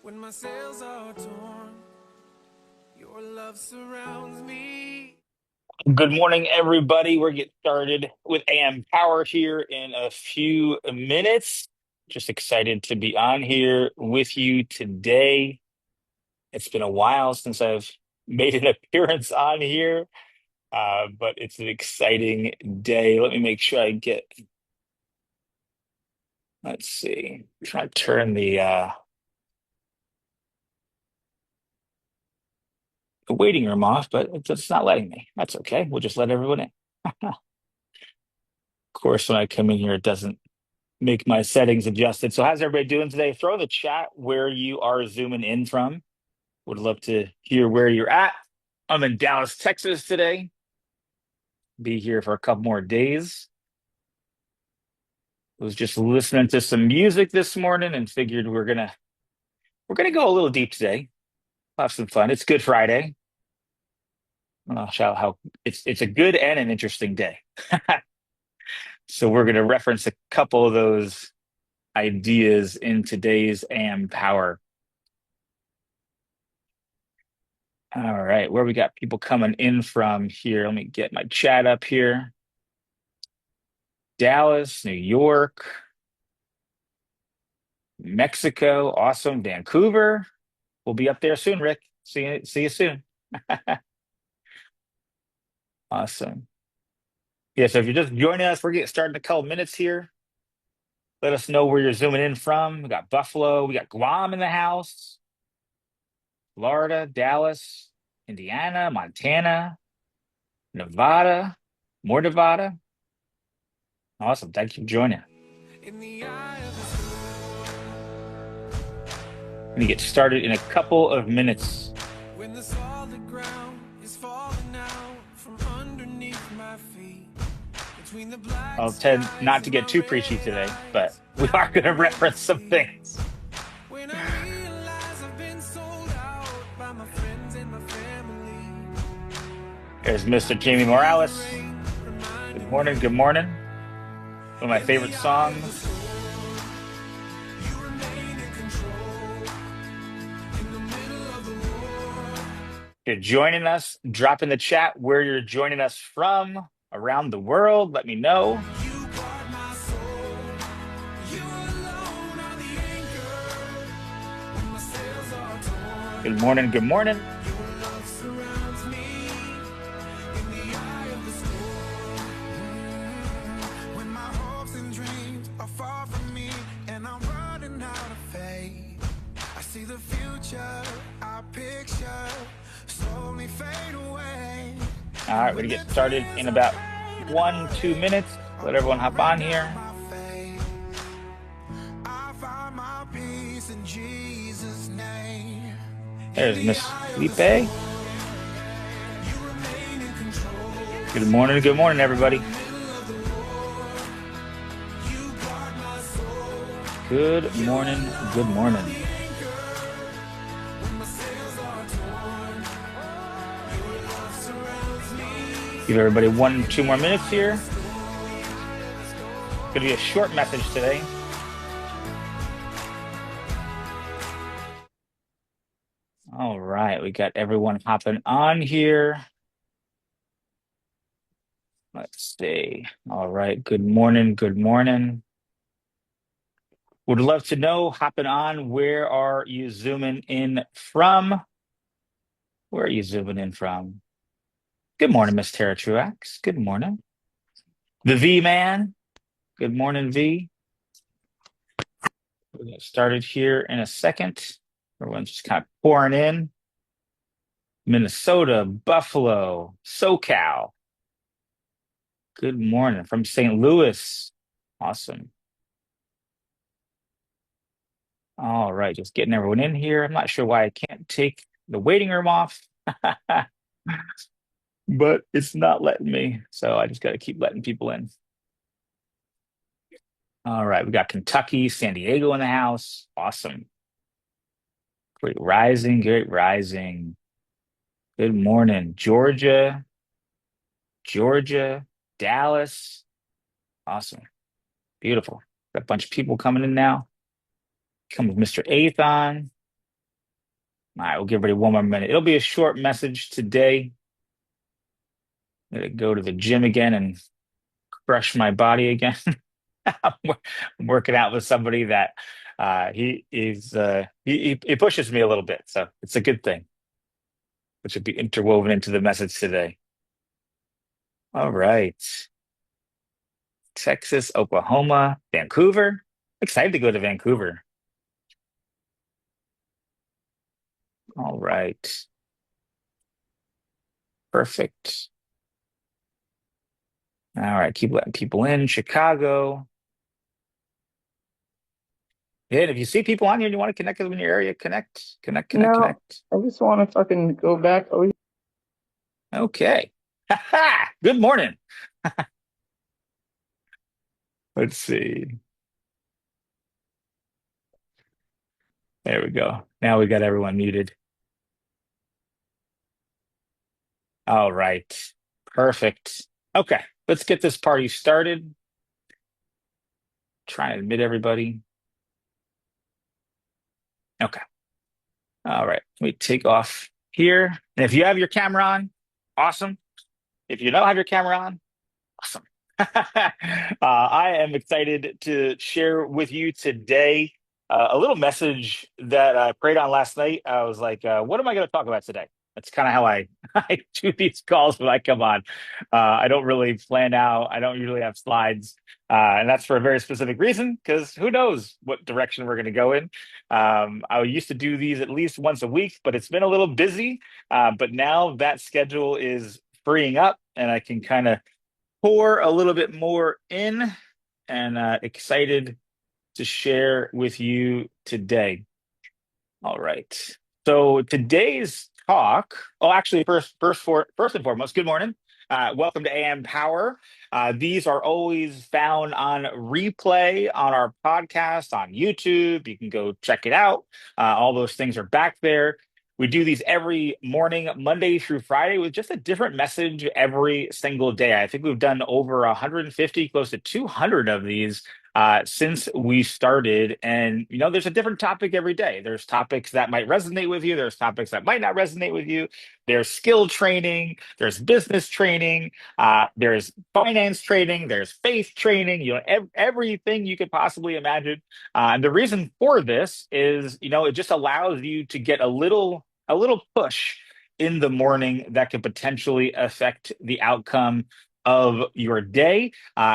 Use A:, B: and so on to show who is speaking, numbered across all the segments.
A: When my sails are torn, your love surrounds me.
B: Good morning, everybody. We're getting started with AM Power here in a few minutes. Just excited to be on here with you today. It's been a while since I've made an appearance on here, but it's an exciting day. Let me make sure I get, let's see, try to turn the waiting room off, but it's not letting me. That's okay. We'll just let everyone in. Of course, when I come in here, it doesn't make my settings adjusted. So how's everybody doing today? Throw in the chat where you are zooming in from. Would love to hear where you're at. I'm in Dallas, Texas today. Be here for a couple more days. Was just listening to some music this morning and figured we're gonna go a little deep today. Have some fun. It's Good Friday. How it's a good and an interesting day. So we're gonna reference a couple of those ideas in today's AM Power. All right, where we got people coming in from here. Let me get my chat up here. Dallas, New York, Mexico, awesome. Vancouver. We'll be up there soon, Rick. See you soon. Awesome. Yeah, so if you're just joining us, we're getting started in a couple minutes here. Let us know where you're zooming in from. We got Buffalo, we got Guam in the house, Florida, Dallas, Indiana, Montana, Nevada, more Nevada. Awesome. Thank you for joining.
A: In the eye of the
B: We're gonna get started in a couple of minutes.
A: when the solid ground is falling out from underneath my feet, between the black
B: I'll tend
A: skies
B: not to
A: and
B: get
A: my
B: too
A: red
B: preachy today, but
A: eyes,
B: we
A: when I
B: are going to reference some
A: believe,
B: things.
A: when I realize I've been sold out by my friends and my family,
B: There's
A: I
B: Mr.
A: can
B: Jamie
A: feel the
B: Morales.
A: rain
B: Good
A: reminding
B: morning.
A: me.
B: Good morning. One of my
A: In
B: favorite
A: the eye of the
B: songs.
A: storm, you remain in control. In the middle of the war,
B: If you're joining us, drop in the chat where you're joining us from around the world. Let me know.
A: you guard my soul. You alone are the anchor when my sails are
B: Good
A: torn.
B: morning. Good morning.
A: Your love surrounds me in the eye of the storm. When my hopes and dreams are far from me and I'm running out of faith, I see the future I picture slowly fade away.
B: All right,
A: And
B: we're going
A: when
B: to get
A: the
B: started
A: tears
B: in
A: are
B: about
A: fading
B: 1, 2
A: away,
B: minutes.
A: I'm
B: Let everyone hop on
A: pouring down
B: here.
A: my faith. I find my peace in Jesus' name. In
B: There's
A: the
B: Miss
A: eye of the
B: Felipe.
A: storm, you remain in control.
B: Good morning. Good morning,
A: In the
B: everybody.
A: middle of the war, you guard my soul.
B: Good
A: You
B: morning. Good
A: alone are the
B: morning.
A: anchor when my sails are torn. Your love surrounds me
B: Give everybody one,
A: in
B: two
A: the
B: more minutes
A: eye of the
B: here.
A: storm.
B: Going to be a short message today. All right, we got everyone hopping on here. Let's see. All right, good morning. Good morning. Would love to know, hopping on, where are you zooming in from? Where are you zooming in from? Good morning, Miss Tara Truax. Good morning. The V Man. Good morning, V. We'll get started here in a second. Everyone's just kind of pouring in. Minnesota, Buffalo, SoCal. Good morning from St. Louis. Awesome. All right, just getting everyone in here. I'm not sure why I can't take the waiting room off, but it's not letting me. So I just got to keep letting people in. All right, we got Kentucky, San Diego in the house. Awesome. Great rising, great rising. Good morning, Georgia, Georgia, Dallas. Awesome. Beautiful. Got a bunch of people coming in now. Come with Mr. Athon. All right, we'll give everybody one more minute. It'll be a short message today. I'm gonna go to the gym again and crush my body again. I'm working out with somebody that he pushes me a little bit, so it's a good thing, which would be interwoven into the message today. All right. Texas, Oklahoma, Vancouver. Excited to go to Vancouver. All right. Perfect. All right. Keep letting people in. Chicago. Yeah, and if you see people on here and you want to connect with them in your area, connect, connect, connect,
C: No,
B: connect.
C: I just want to fucking go back. Oh,
B: Okay. Good morning. Let's see. There we go. Now we got everyone muted. All right. Perfect. Okay. Let's get this party started. Try and admit everybody. Okay. All right. Let me take off here. And if you have your camera on, awesome. If you don't have your camera on, awesome. I am excited to share with you today a little message that I prayed on last night. I was like, what am I going to talk about today? That's kind of how I, I do these calls when I come on. I don't really plan out. I don't usually have slides. And that's for a very specific reason, because who knows what direction we're going to go in. I used to do these at least once a week, but it's been a little busy. But now that schedule is freeing up and I can kind of pour a little bit more in and excited to share with you today. All right. So today's talk, oh, actually, first and foremost, good morning. Welcome to AM Power. These are always found on replay on our podcast on YouTube. You can go check it out. All those things are back there. We do these every morning, Monday through Friday, with just a different message every single day. I think we've done over 150, close to 200 of these since we started. And, there's a different topic every day. There's topics that might resonate with you, there's topics that might not resonate with you. There's skill training, there's business training, there's finance training, there's faith training, everything you could possibly imagine. And the reason for this is, it just allows you to get a little push in the morning that could potentially affect the outcome of your day.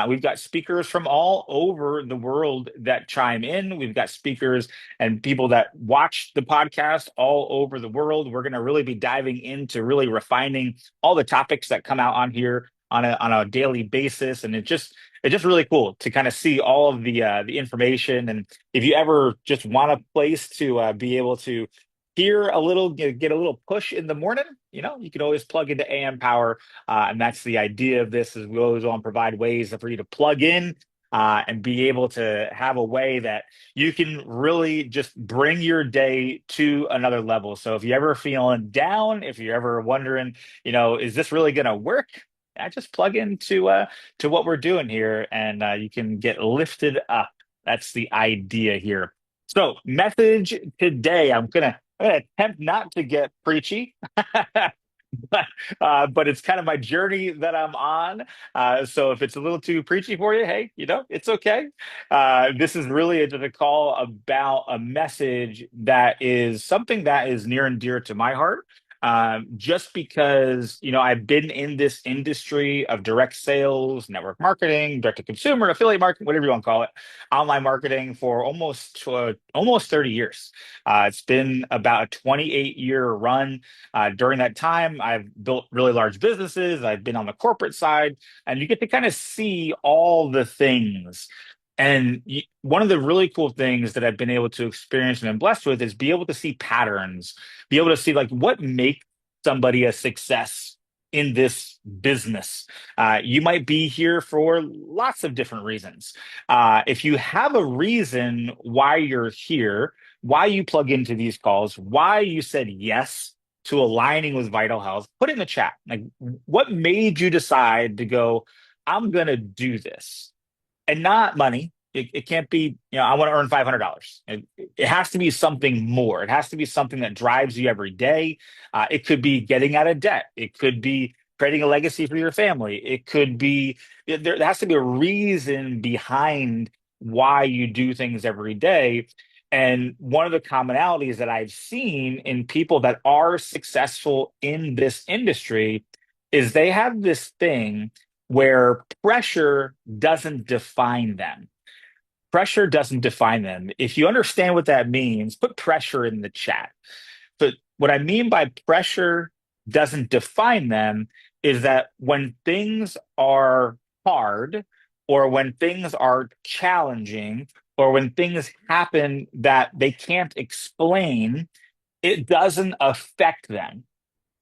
B: We've got speakers from all over the world that chime in. We've got speakers and people that watch the podcast all over the world. We're going to really be diving into really refining all the topics that come out on here on a daily basis, and it's just really cool to kind of see all of the information. And if you ever just want a place to be able to hear a little, get a little push in the morning, you can always plug into AM Power. And that's the idea of this is we always want to provide ways for you to plug in and be able to have a way that you can really just bring your day to another level. So if you're ever feeling down, if you're ever wondering, is this really going to work? I just plug into to what we're doing here, and you can get lifted up. That's the idea here. So, message today. I'm gonna attempt not to get preachy, but it's kind of my journey that I'm on. So if it's a little too preachy for you, hey, it's okay. This is really just a call about a message that is something that is near and dear to my heart. Just because, I've been in this industry of direct sales, network marketing, direct to consumer, affiliate marketing, whatever you want to call it, online marketing for almost 30 years. It's been about a 28-year run. During that time, I've built really large businesses. I've been on the corporate side, and you get to kind of see all the things. And one of the really cool things that I've been able to experience and been blessed with is be able to see patterns, be able to see like what makes somebody a success in this business. You might be here for lots of different reasons. If you have a reason why you're here, why you plug into these calls, why you said yes to aligning with Vital Health, put it in the chat. Like, what made you decide to go, I'm going to do this? And not money. It can't be, I want to earn $500. It has to be something more. It has to be something that drives you every day. It could be getting out of debt. It could be creating a legacy for your family. It could be, there has to be a reason behind why you do things every day. And one of the commonalities that I've seen in people that are successful in this industry is they have this thing where pressure doesn't define them. Pressure doesn't define them. If you understand what that means, put pressure in the chat. But what I mean by pressure doesn't define them is that when things are hard, or when things are challenging, or when things happen that they can't explain, it doesn't affect them.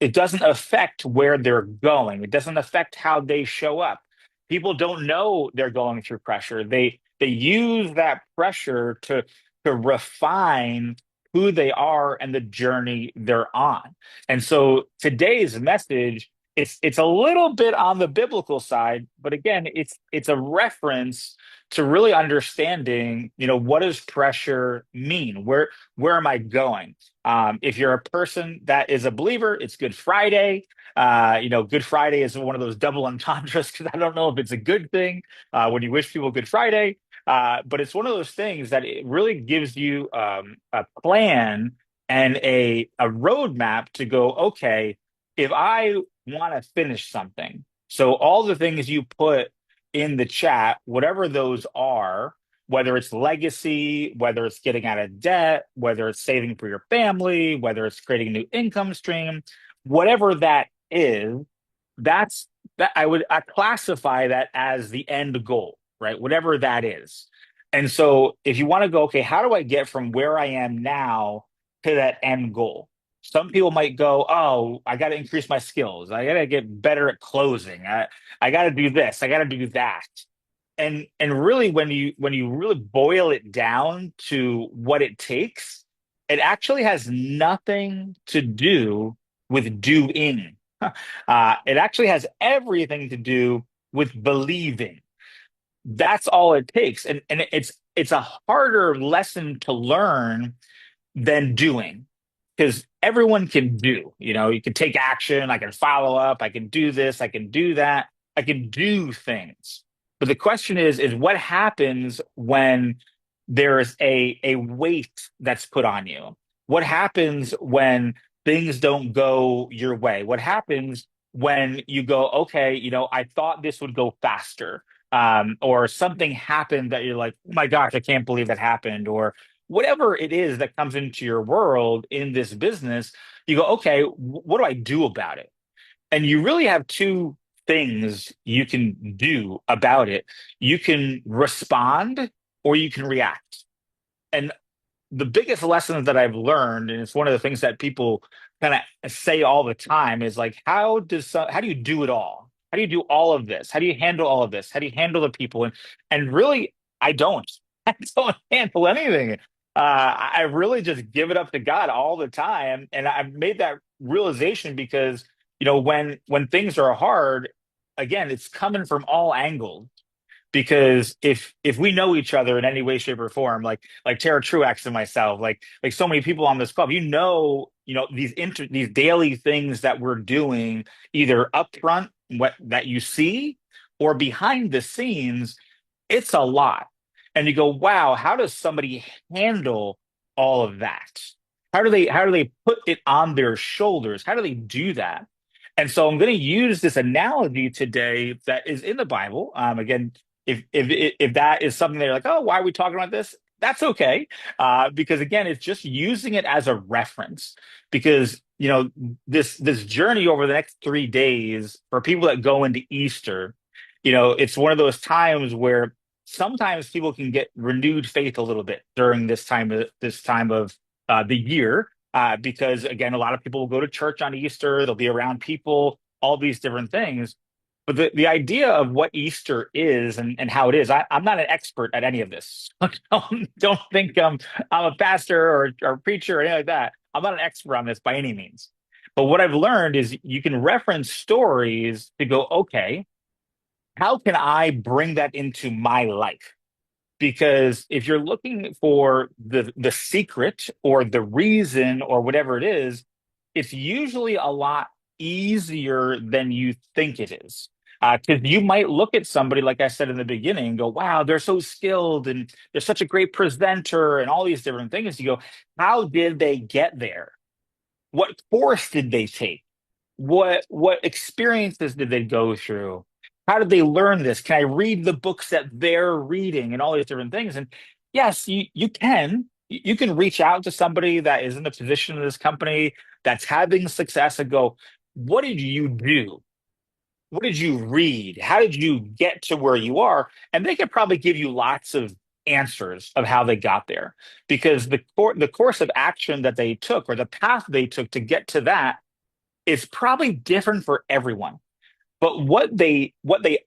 B: It doesn't affect where they're going. It doesn't affect how they show up. People don't know they're going through pressure. They use that pressure to refine who they are and the journey they're on. And so today's message, it's a little bit on the biblical side, but again, it's a reference to really understanding, what does pressure mean? Where am I going? If you're a person that is a believer, it's Good Friday. Good Friday is one of those double entendres because I don't know if it's a good thing when you wish people Good Friday. But it's one of those things that it really gives you a plan and a roadmap to go, okay, if I want to finish something, so all the things you put in the chat, whatever those are, whether it's legacy, whether it's getting out of debt, whether it's saving for your family, whether it's creating a new income stream, whatever that is, that's that I classify that as the end goal, right? Whatever that is. And so if you want to go, okay, how do I get from where I am now to that end goal? Some people might go, oh, I got to increase my skills. I got to get better at closing. I got to do this. I got to do that. And really, when you really boil it down to what it takes, it actually has nothing to do with doing. It actually has everything to do with believing. That's all it takes. And it's a harder lesson to learn than doing because everyone can do. You can take action, I can follow up, I can do this, I can do that, I can do things. But the question is what happens when there's a weight that's put on you? What happens when things don't go your way? What happens when you go, okay, I thought this would go faster, or something happened that you're like, oh my gosh, I can't believe that happened, or whatever it is that comes into your world in this business, you go, okay, what do I do about it? And you really have two things you can do about it. You can respond or you can react. And the biggest lessons that I've learned, and it's one of the things that people kind of say all the time, is like, how do you do it all? How do you do all of this? How do you handle all of this? How do you handle the people? And really, I don't. I don't handle anything. I really just give it up to God all the time, and I've made that realization because when things are hard, again, it's coming from all angles because if we know each other in any way, shape, or form, like Tara Truax and myself, like so many people on this club, these daily things that we're doing, either upfront, what that you see, or behind the scenes, it's a lot. And you go, wow, how does somebody handle all of that? How do they put it on their shoulders? How do they do that? And so I'm going to use this analogy today that is in the Bible. Again, if that is something that you're like, oh, why are we talking about this? That's okay, because again, it's just using it as a reference. Because this journey over the next 3 days for people that go into Easter, it's one of those times where sometimes people can get renewed faith a little bit during this time of the year, because again, a lot of people will go to church on Easter, they'll be around people, all these different things. But the idea of what Easter is and how it is, I'm not an expert at any of this. Don't think I'm a pastor or a preacher or anything like that. I'm not an expert on this by any means. But what I've learned is you can reference stories to go, okay, how can I bring that into my life? Because if you're looking for the secret or the reason or whatever it is, it's usually a lot easier than you think it is. Because you might look at somebody, like I said in the beginning, and go, wow, they're so skilled and they're such a great presenter and all these different things. You go, how did they get there? What course did they take? What experiences did they go through? How did they learn this? Can I read the books that they're reading and all these different things? And yes, you can. You can reach out to somebody that is in the position of this company that's having success and go, what did you do? What did you read? How did you get to where you are? And they could probably give you lots of answers of how they got there, because the course of action that they took or the path they took to get to that is probably different for everyone. But what they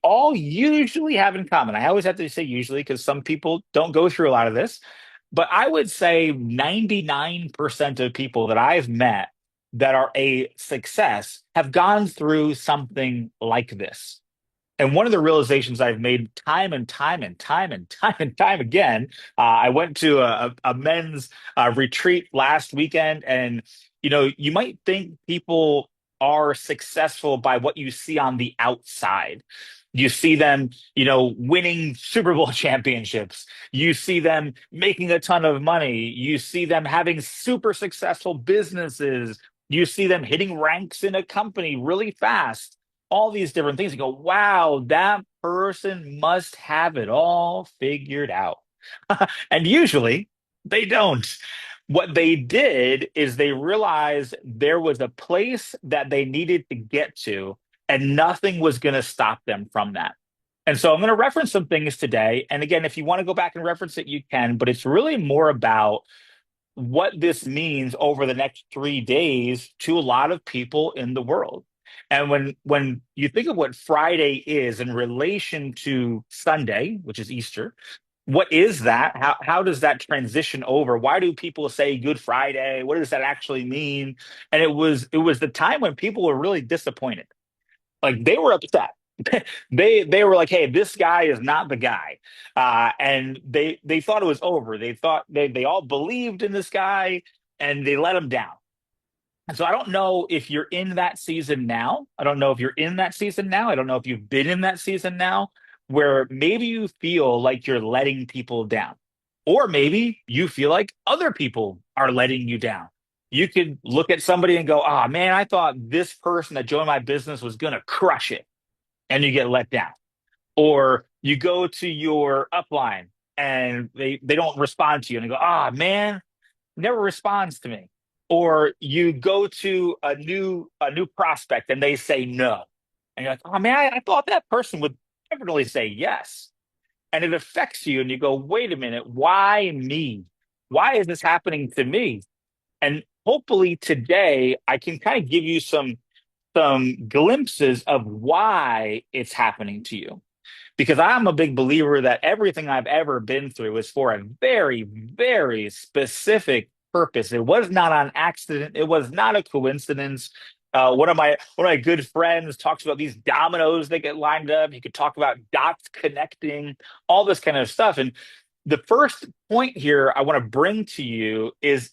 B: all usually have in common, I always have to say usually because some people don't go through a lot of this, but I would say 99% of people that I've met that are a success have gone through something like this. And one of the realizations I've made time and time and time and time and time again, I went to a men's retreat last weekend, and you might think people are successful by what you see on the outside. You see them, winning Super Bowl championships. You see them making a ton of money. You see them having super successful businesses. You see them hitting ranks in a company really fast, all these different things. You go, wow, that person must have it all figured out. And usually they don't. What they did is they realized there was a place that they needed to get to, and nothing was going to stop them from that. And so I'm going to reference some things today. And again, if you want to go back and reference it, you can, but it's really more about what this means over the next 3 days to a lot of people in the world. And when you think of what Friday is in relation to Sunday, which is Easter, what is that? How does that transition over? Why do people say Good Friday? What does that actually mean? And it was the time when people were really disappointed. Like they were upset. They were like, "Hey, this guy is not the guy," and they thought it was over. They thought they all believed in this guy, and they let him down. And so I don't know if you're in that season now. I don't know if you're in that season now. I don't know if you've been in that season now where maybe you feel like you're letting people down, or maybe you feel like other people are letting you down. You could look at somebody and go, "Oh man, I thought this person that joined my business was going to crush it," and you get let down. Or you go to your upline and they don't respond to you and you go, man, never responds to me. Or you go to a new prospect and they say no. And you're like, oh man, I thought that person would definitely say yes. And it affects you and you go, wait a minute, why me? Why is this happening to me? And hopefully today I can kind of give you some glimpses of why it's happening to you, because I'm a big believer that everything I've ever been through is for a very, very specific purpose. It was not on accident. It was not a coincidence. One of my good friends talks about these dominoes that get lined up. You could talk about dots connecting, all this kind of stuff. And the first point here I want to bring to you is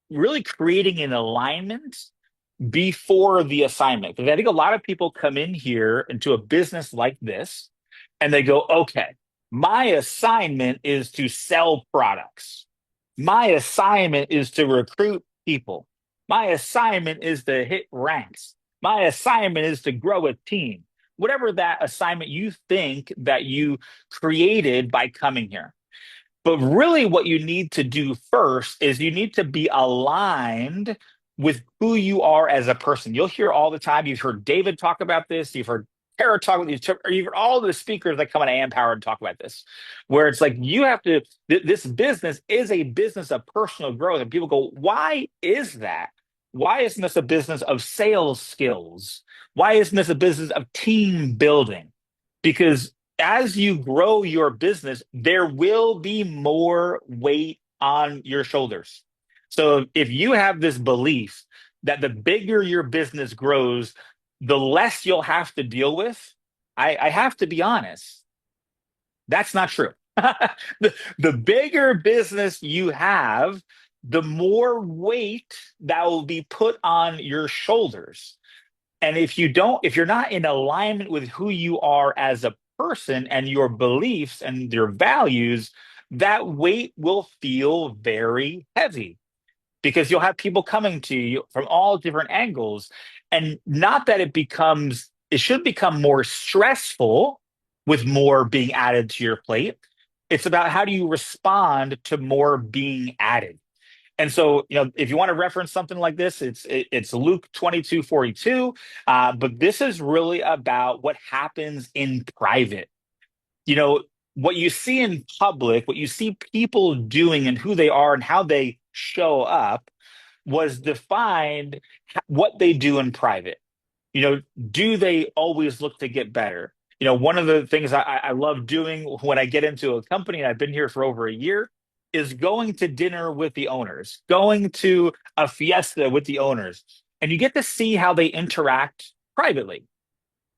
B: really creating an alignment before the assignment. Because I think a lot of people come in here into a business like this and they go, okay, my assignment is to sell products. My assignment is to recruit people. My assignment is to hit ranks. My assignment is to grow a team. Whatever that assignment you think that you created by coming here. But really, what you need to do first is you need to be aligned with who you are as a person. You'll hear all the time. You've heard David talk about this. You've heard Tara talk about this. You've heard all the speakers that come on AM Power and talk about this, where it's like you have to. This business is a business of personal growth, and people go, "Why is that? Why isn't this a business of sales skills? Why isn't this a business of team building?" Because as you grow your business, there will be more weight on your shoulders. So if you have this belief that the bigger your business grows, the less you'll have to deal with, I have to be honest, that's not true. The bigger business you have, the more weight that will be put on your shoulders. And if you're not in alignment with who you are as a person and your beliefs and your values, that weight will feel very heavy because you'll have people coming to you from all different angles. And not that it should become more stressful with more being added to your plate. It's about how do you respond to more being added. And so, if you want to reference something like this, it's Luke 22:42. But this is really about what happens in private. You know, what you see in public, what you see people doing and who they are and how they show up was defined what they do in private. Do they always look to get better? One of the things I love doing when I get into a company, and I've been here for over a year, is going to dinner with the owners, going to a fiesta with the owners. And you get to see how they interact privately,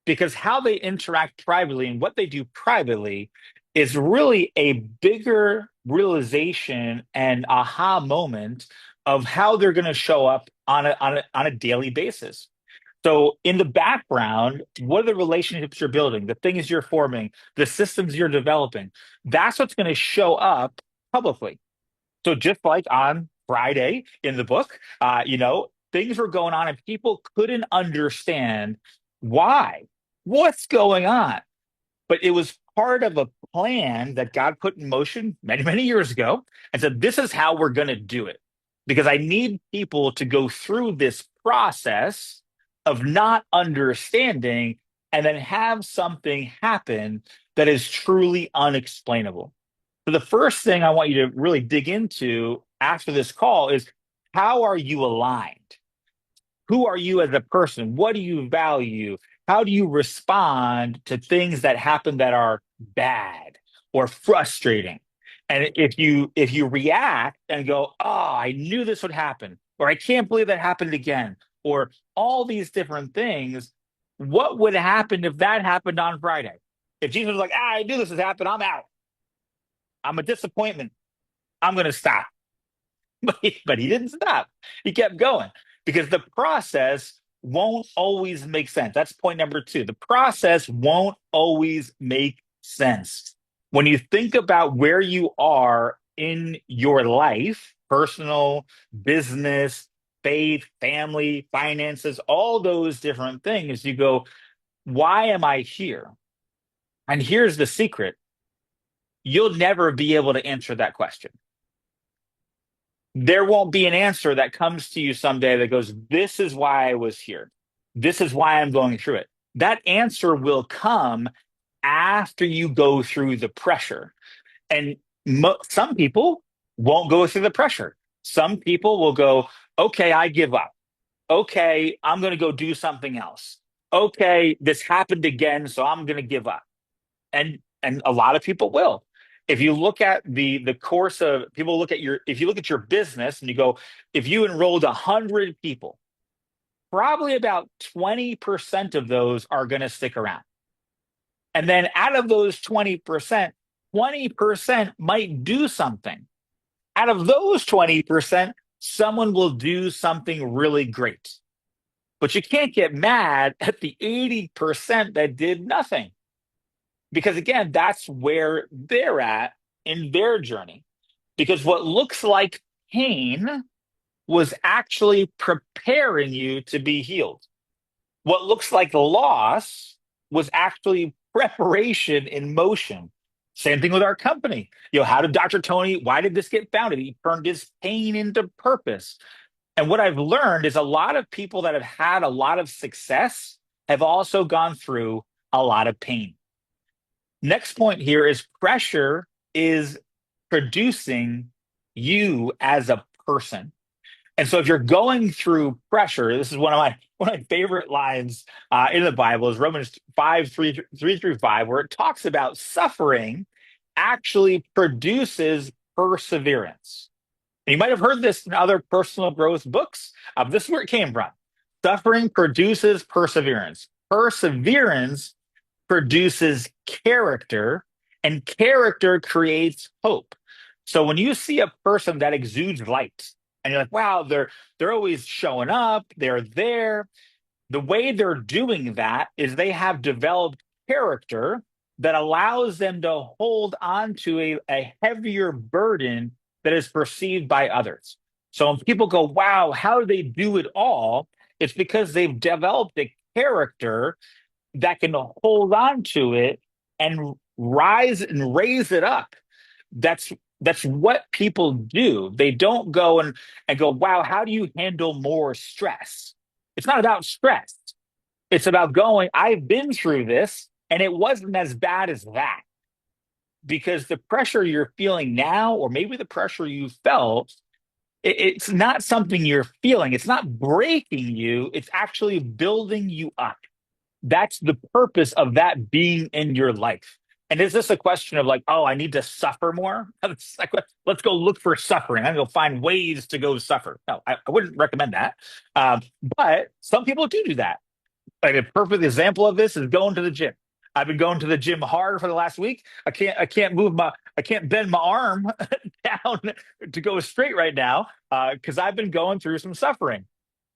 B: because how they interact privately and what they do privately is really a bigger realization and aha moment of how they're going to show up on a daily basis. So, in the background, what are the relationships you're building, the things you're forming, the systems you're developing? That's what's going to show up publicly. So, just like on Friday in the book, things were going on and people couldn't understand why, what's going on. But it was part of a plan that God put in motion many, many years ago and said, this is how we're going to do it. Because I need people to go through this process of not understanding and then have something happen that is truly unexplainable. So, the first thing I want you to really dig into after this call is, how are you aligned? Who are you as a person? What do you value? How do you respond to things that happen that are bad or frustrating? And if you react and go, "Oh, I knew this would happen," or "I can't believe that happened again," or all these different things, what would happen if that happened on Friday? If Jesus was like, "I knew this would happen, I'm out. I'm a disappointment. I'm going to stop." But he didn't stop. He kept going because the process won't always make sense. That's point number two. The process won't always make sense. When you think about where you are in your life, personal, business, faith, family, finances, all those different things, you go, why am I here? And here's the secret: you'll never be able to answer that question. There won't be an answer that comes to you someday that goes, this is why I was here. This is why I'm going through it. That answer will come after you go through the pressure. And some people won't go through the pressure. Some people will go, okay, I give up. Okay, I'm going to go do something else. Okay, this happened again, so I'm going to give up. And a lot of people will. If you look at the course of people look at your if you look at your business and you go, if you enrolled 100 people, probably about 20% of those are going to stick around. And then out of those 20% might do something. Out of those 20%, someone will do something really great. But you can't get mad at the 80% that did nothing. Because again, that's where they're at in their journey. Because what looks like pain was actually preparing you to be healed. What looks like loss was actually preparation in motion. Same thing with our company. How did Dr. Tony, why did this get founded? He turned his pain into purpose. And what I've learned is a lot of people that have had a lot of success have also gone through a lot of pain. Next point here is pressure is producing you as a person. And so if you're going through pressure, this is one of my favorite lines in the Bible is Romans 5:3-5, where it talks about suffering actually produces perseverance. And you might have heard this in other personal growth books. This is where it came from. Suffering produces perseverance. Perseverance produces character, And character creates hope. So when you see a person that exudes light and you're like, wow, they're always showing up, they're there. The way they're doing that is they have developed character that allows them to hold on to a heavier burden that is perceived by others. So when people go, wow, how do they do it all? It's because they've developed a character that can hold on to it and rise and raise it up. That's that's what people do. They don't go and go, wow, how do you handle more stress? It's not about stress. It's about going, I've been through this and it wasn't as bad as that. Because the pressure you're feeling now, or maybe the pressure you felt, it's not something you're feeling. It's not breaking you. It's actually building you up. That's the purpose of that being in your life. And is this a question of like, oh, I need to suffer more? It's like, let's go look for suffering. I'm going to go find ways to go suffer. No, I wouldn't recommend that. But some people do that. Like a perfect example of this is going to the gym. I've been going to the gym hard for the last week. I can't bend my arm down to go straight right now because I've been going through some suffering.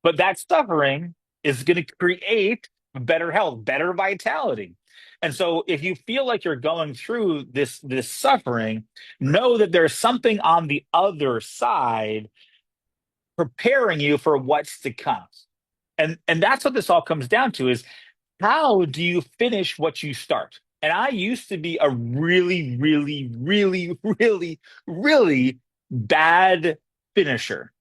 B: But that suffering is going to create better health, better vitality. And so if you feel like you're going through this suffering, know that there's something on the other side preparing you for what's to come. And that's what this all comes down to is how do you finish what you start? And I used to be a really, really, really, really, really bad finisher.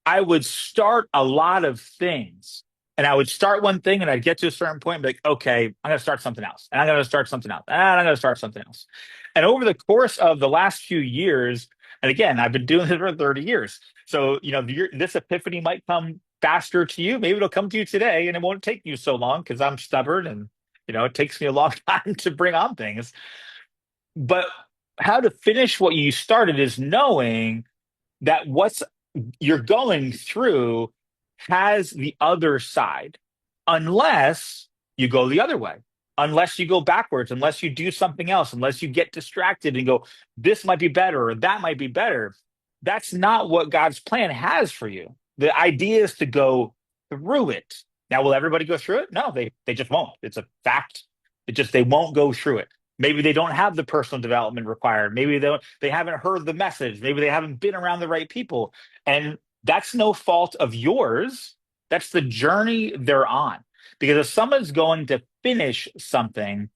B: I would start a lot of things. And I would start one thing and I'd get to a certain point and be like, okay, I'm going to start something else. And I'm going to start something else. And I'm going to start something else. And over the course of the last few years, and again, I've been doing this for 30 years. So, this epiphany might come faster to you. Maybe it'll come to you today and it won't take you so long because I'm stubborn and, it takes me a long time to bring on things. But how to finish what you started is knowing that what's you're going through has the other side, unless you go the other way, unless you go backwards, unless you do something else, unless you get distracted and go, this might be better or that might be better. That's not what God's plan has for you. The idea is to go through it. Now, will everybody go through it? No, they just won't. It's a fact. They won't go through it. Maybe they don't have the personal development required. Maybe they haven't heard the message. Maybe they haven't been around the right people. And that's no fault of yours. That's the journey they're on. Because if someone's going to finish something,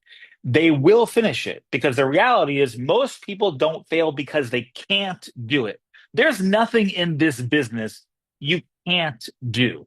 B: they will finish it. Because the reality is most people don't fail because they can't do it. There's nothing in this business you can't do.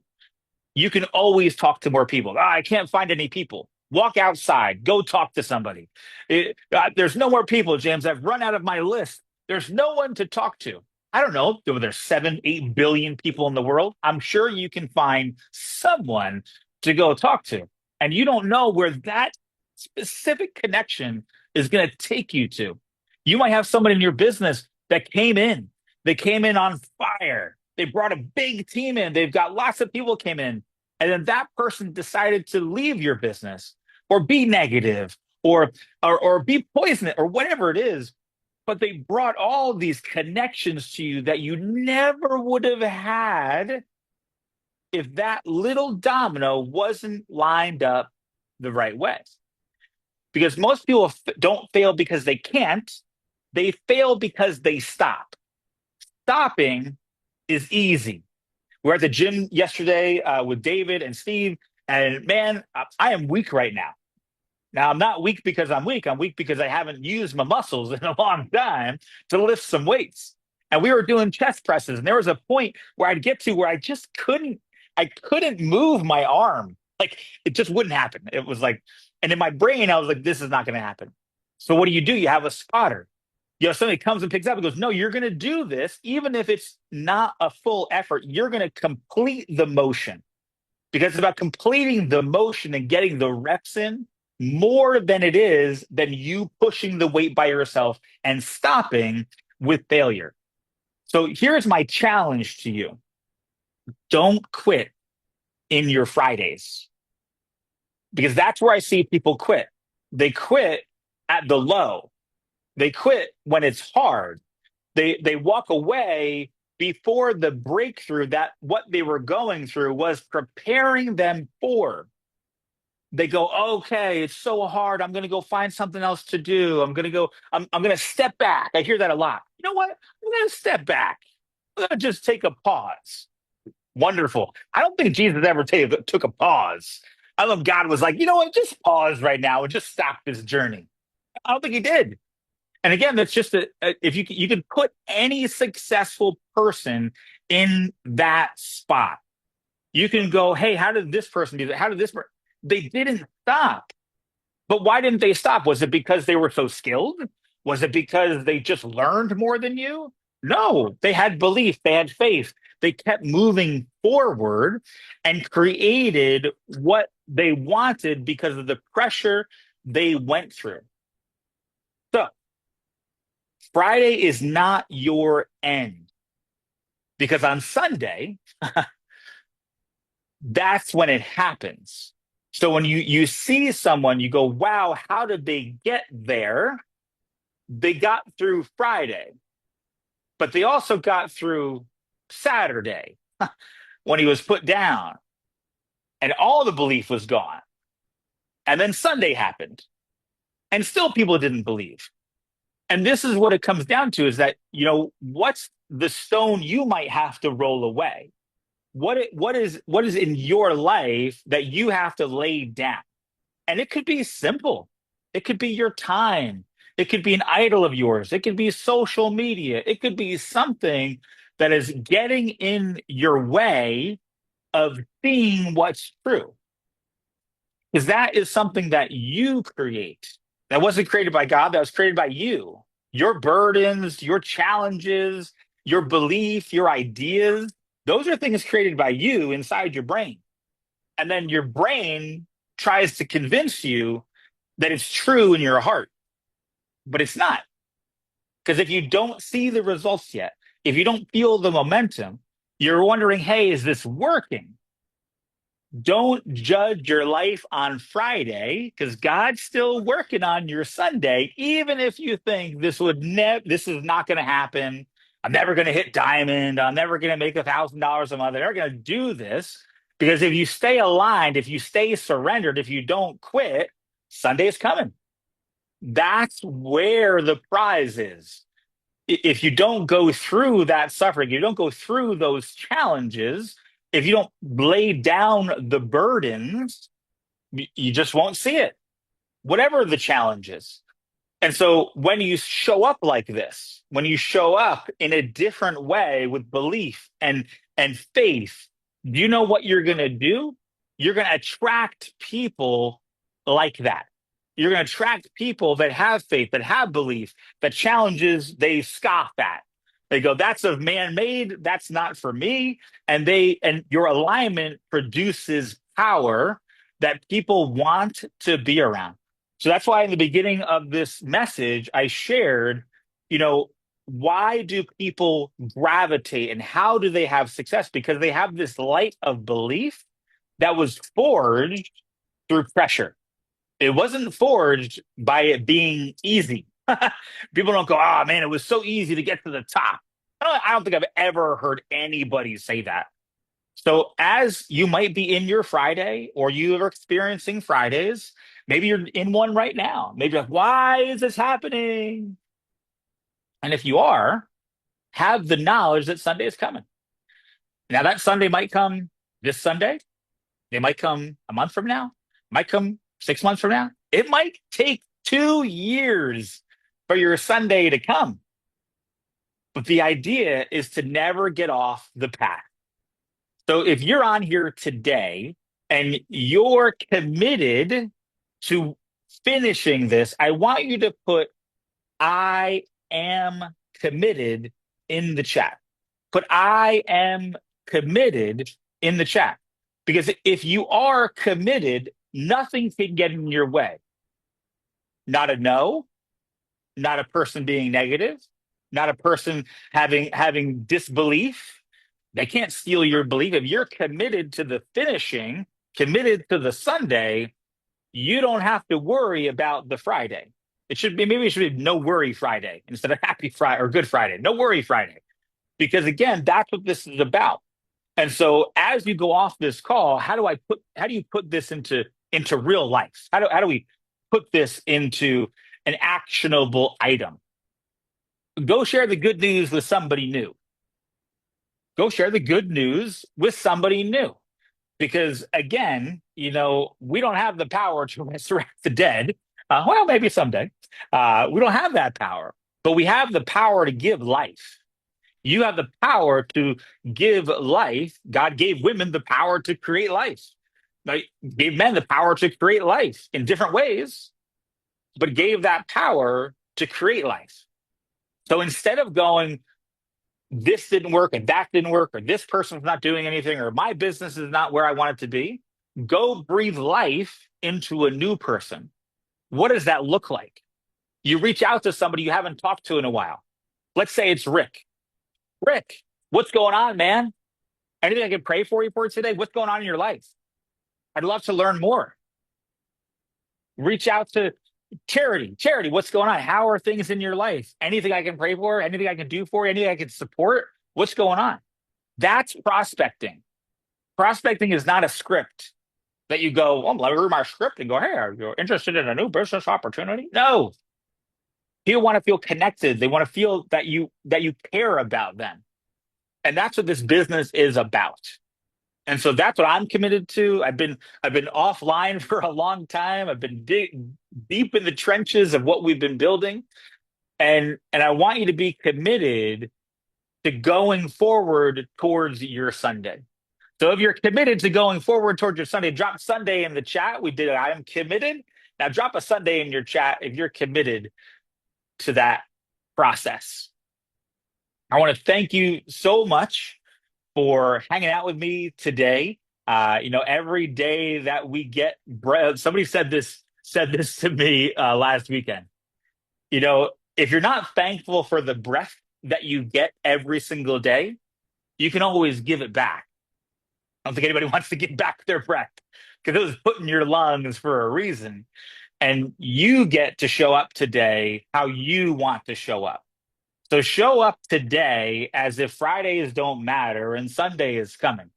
B: You can always talk to more people. I can't find any people. Walk outside, go talk to somebody. There's no more people, James. I've run out of my list. There's no one to talk to. I don't know. There's 7, 8 billion people in the world. I'm sure you can find someone to go talk to. And you don't know where that specific connection is going to take you to. You might have someone in your business that came in. They came in on fire. They brought a big team in. They've got lots of people came in. And then that person decided to leave your business or be negative or be poisonous or whatever it is. But they brought all these connections to you that you never would have had if that little domino wasn't lined up the right way. Because most people don't fail because they can't. They fail because they stop. Stopping is easy. We were at the gym yesterday with David and Steve, and man, I am weak right now. Now, I'm not weak because I'm weak. I'm weak because I haven't used my muscles in a long time to lift some weights. And we were doing chest presses, and there was a point where I'd get to where I couldn't move my arm. Like it just wouldn't happen. It was like, and in my brain, I was like, this is not going to happen. So what do? You have a spotter. Somebody comes and picks up and goes, no, you're going to do this. Even if it's not a full effort, you're going to complete the motion because it's about completing the motion and getting the reps in more than it is than you pushing the weight by yourself and stopping with failure. So here's my challenge to you. Don't quit in your Fridays because that's where I see people quit. They quit at the low. They quit when it's hard. They walk away before the breakthrough that what they were going through was preparing them for. They go, okay, it's so hard. I'm going to go find something else to do. I'm going to step back. I hear that a lot. You know what? I'm going to step back. I'm going to just take a pause. Wonderful. I don't think Jesus ever took a pause. I love God was like, you know what? Just pause right now and just stop this journey. I don't think he did. And again, that's just if you can put any successful person in that spot, you can go, hey, how did this person do that? How did this? They didn't stop. But why didn't they stop? Was it because they were so skilled? Was it because they just learned more than you? No, they had belief, they had faith. They kept moving forward and created what they wanted because of the pressure they went through. So, Friday is not your end because on Sunday, that's when it happens. So when you see someone, you go, wow, how did they get there? They got through Friday, but they also got through Saturday when he was put down and all the belief was gone. And then Sunday happened and still people didn't believe. And this is what it comes down to is that, what's the stone you might have to roll away? What is in your life that you have to lay down? And it could be simple. It could be your time. It could be an idol of yours. It could be social media. It could be something that is getting in your way of seeing what's true. Because that is something that you create. That wasn't created by God, that was created by you. Your burdens, your challenges, your belief, your ideas, those are things created by you inside your brain. And then your brain tries to convince you that it's true in your heart, but it's not. Because if you don't see the results yet, if you don't feel the momentum, you're wondering, hey, is this working? Don't judge your life on Friday because God's still working on your Sunday, even if you think this is not going to happen. I'm never going to hit diamond. I'm never going to make $1,000 a month. I'm never going to do this because if you stay aligned, if you stay surrendered, if you don't quit, Sunday is coming. That's where the prize is. If you don't go through that suffering, you don't go through those challenges, if you don't lay down the burdens, you just won't see it, whatever the challenge is. And so when you show up like this, when you show up in a different way with belief and faith, do you know what you're going to do? You're going to attract people like that. You're going to attract people that have faith, that have belief, that challenges they scoff at. They go, that's of man-made, that's not for me. And your alignment produces power that people want to be around. So that's why in the beginning of this message, I shared, why do people gravitate and how do they have success? Because they have this light of belief that was forged through pressure. It wasn't forged by it being easy. People don't go, oh man, it was so easy to get to the top. I don't think I've ever heard anybody say that. So as you might be in your Friday or you are experiencing Fridays, maybe you're in one right now. Maybe you're like, why is this happening? And if you are, have the knowledge that Sunday is coming. Now that Sunday might come this Sunday. They might come a month from now, might come 6 months from now. It might take 2 years for your Sunday to come. But the idea is to never get off the path. So if you're on here today and you're committed to finishing this, I want you to put I am committed in the chat. Put I am committed in the chat. Because if you are committed, nothing can get in your way. Not a no, not a person being negative, not a person having disbelief. They can't steal your belief. If you're committed to the finishing, committed to the Sunday, you don't have to worry about the Friday. It should be, maybe it should be No Worry Friday instead of Happy Friday or Good Friday. No Worry Friday. Because again, that's what this is about. And so as you go off this call, how do you put this into real life? How do we put this into an actionable item? Go share the good news with somebody new. Go share the good news with somebody new. Because again, we don't have the power to resurrect the dead. Well, maybe someday. We don't have that power, but we have the power to give life. You have the power to give life. God gave women the power to create life. Like, gave men the power to create life in different ways, but gave that power to create life. So instead of going, this didn't work and that didn't work, or this person's not doing anything, or my business is not where I want it to be, go breathe life into a new person. What does that look like? You reach out to somebody you haven't talked to in a while. Let's say it's Rick. Rick, what's going on, man? Anything I can pray for you for today? What's going on in your life? I'd love to learn more. Reach out to Charity. Charity, what's going on? How are things in your life? Anything I can pray for? Anything I can do for you? Anything I can support? What's going on? That's prospecting. Prospecting is not a script that you go, well, let me read my script and go, hey, are you interested in a new business opportunity? No. People want to feel connected. They want to feel that you care about them. And that's what this business is about. And so that's what I'm committed to. I've been offline for a long time. I've been deep in the trenches of what we've been building. And I want you to be committed to going forward towards your Sunday. So if you're committed to going forward towards your Sunday, drop Sunday in the chat. We did I am committed. Now drop a Sunday in your chat if you're committed to that process. I want to thank you so much for hanging out with me today. Every day that we get breath, somebody said this to me last weekend. If you're not thankful for the breath that you get every single day, you can always give it back. I don't think anybody wants to give back their breath because it was put in your lungs for a reason. And you get to show up today how you want to show up. So show up today as if Fridays don't matter and Sunday is coming.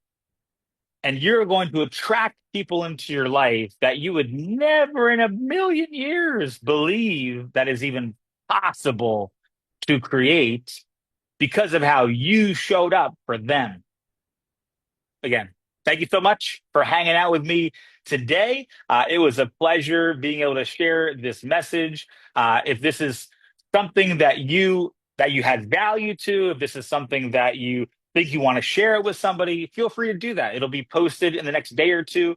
B: And you're going to attract people into your life that you would never in a million years believe that is even possible to create because of how you showed up for them. Again, thank you so much for hanging out with me today. It was a pleasure being able to share this message. If this is something that you had value to, if this is something that you think you want to share it with somebody, feel free to do that. It'll be posted in the next day or two.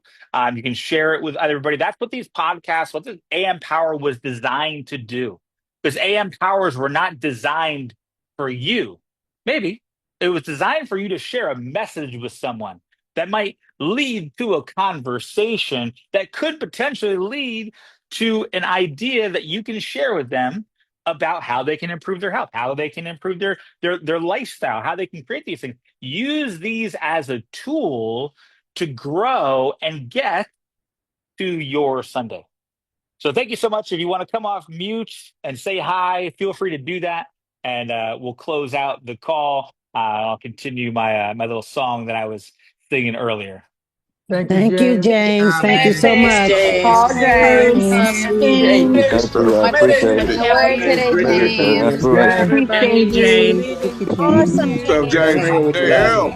B: You can share it with everybody. That's what these podcasts, what the AM Power was designed to do. Because AM Powers were not designed for you. Maybe it was designed for you to share a message with someone that might lead to a conversation that could potentially lead to an idea that you can share with them about how they can improve their health, how they can improve their lifestyle, how they can create these things. Use these as a tool to grow and get to your Sunday. So thank you so much. If you want to come off mute and say hi, feel free to do that. And we'll close out the call. I'll continue my little song that I was singing earlier.
D: Thank you, James. Thank you so much.
C: Paul James.
E: Thank you. I appreciate it. That's right.
C: Appreciate James.
D: Awesome.
F: What's up, James? The hell?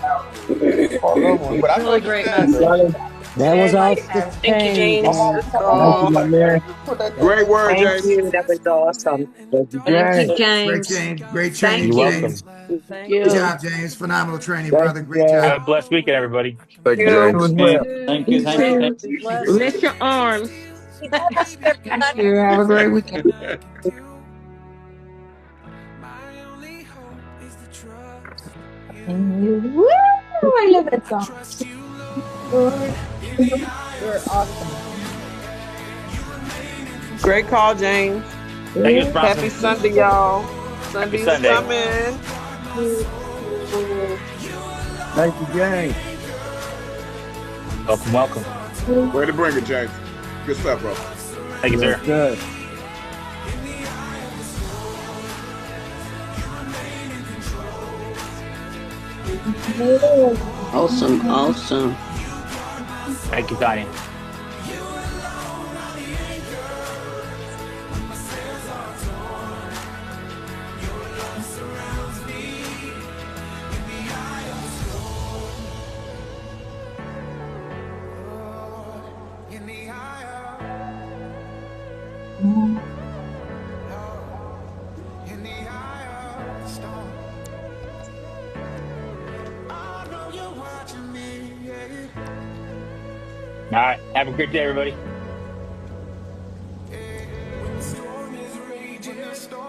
G: Really great message.
D: That was off the
G: Thank you,
D: chain.
G: James.
F: Great word, James.
C: That was awesome.
G: Thank you,
H: Great
G: James.
H: change. Great
G: Thank
H: change,
G: you.
H: James.
G: Thank
H: Good
G: you.
H: job, James. Phenomenal training, brother. Great
B: Have
H: job.
B: a blessed weekend, everybody.
F: Thank you, James.
E: Thank you.
D: Lift your arms.
C: Thank you. Have a great weekend.
A: My only hope is the trust
I: Woo! I love that song.
A: trust you, Lord.
I: You're awesome.
C: Great call, James.
B: Thank you, Bronson.
C: Happy Sunday, y'all. Sunday's
B: Sunday.
C: coming.
E: Thank you, James.
B: Welcome.
F: Way to bring it, James. Good stuff, bro.
B: Thank you, sir.
E: Good.
A: In the
D: Awesome, awesome.
B: Thank you, Tanya.
A: In the eye of, in the eye of the storm. I know you're watching me, yeah.
B: All right. Have a great day, everybody.